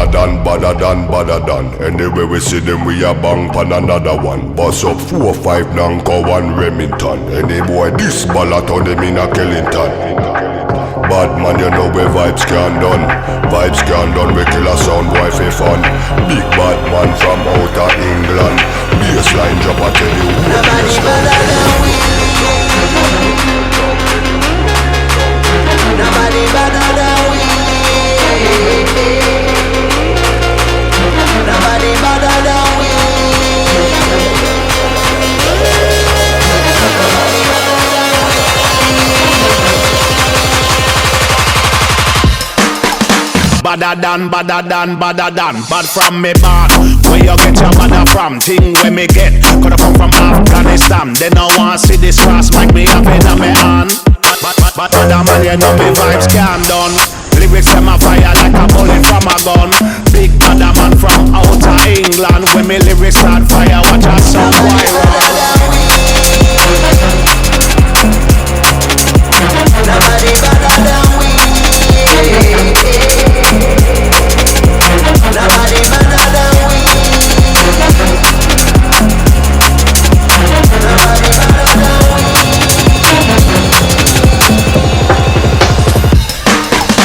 badder than. Anyway we see them, we a bang pan another one. Bust up 4-5 Nanko, 1 Remington. Any boy this ballot on them in a Kellington. Bad man, you know where vibes can done. Vibes can done, we kill a sound boy for fun. Big bad man from outer England. Bassline drop, I tell you who nobody better than we. Nobody better than we. Nobody better than we. Badder than. Bad from me bad. Where you get your badder from? Thing where me get. Coulda come from Afghanistan. They no want see this cross like me have it on me hand. But other man, you know me vibes can done. Lyrics them a fire like a bullet from a gun. Big badder man from outer England. When me lyrics start fire, watch a sound boy run. Nobody better than we. Nobody better than we. Nobody better than we.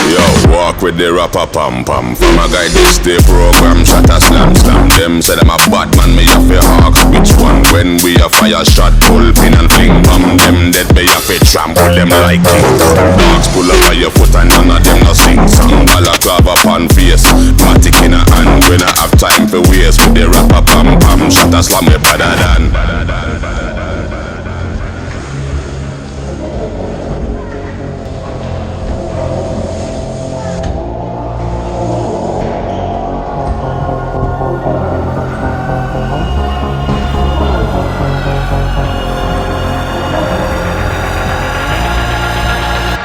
Yo, walk with the rapper pam pam. From a guy this day program, shot a slam. Them say them a bad man, me have to ask which one. When we a fire shot, pull pin and fling bomb. Them dead, me have to trample them like king. Dogs pull up on your foot and none of them no sing song. Balaclava upon face, matic in a hand. We not have time for waste. With the rapper pam pam, shot a slam we better than.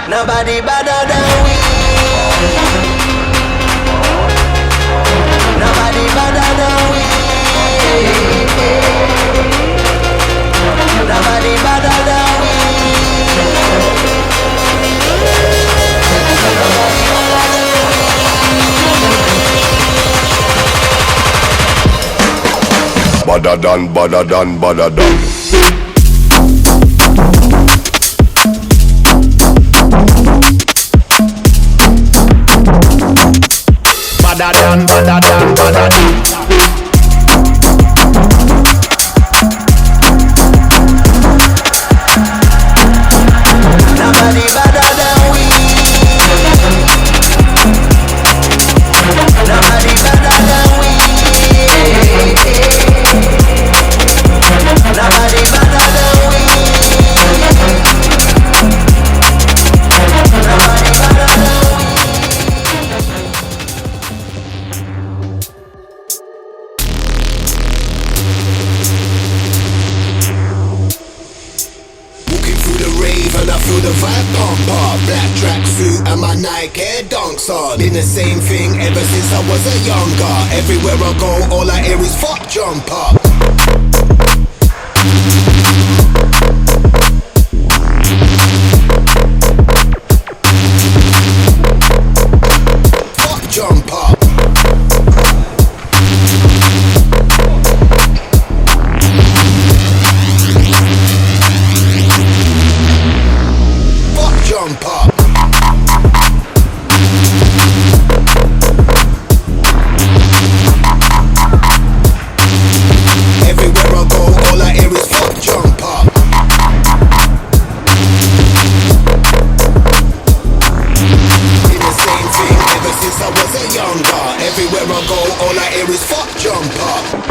Nobody better than we. Nobody better than we. Nobody better than we. Badder than. Badder than. Nobody better than we. Nobody better than we. Nobody better than we. Nobody better than we. And I feel the vibe pump. Black tracksuit and my Nike Air Dunks on. Been the same thing ever since I was a younger. Everywhere I go, all I hear is fuck jump up. Fuck jump up. Jump up. Everywhere I go, all I hear is fuck jump up. Did the same thing ever since I was a younger. Everywhere I go, all I hear is fuck jump up.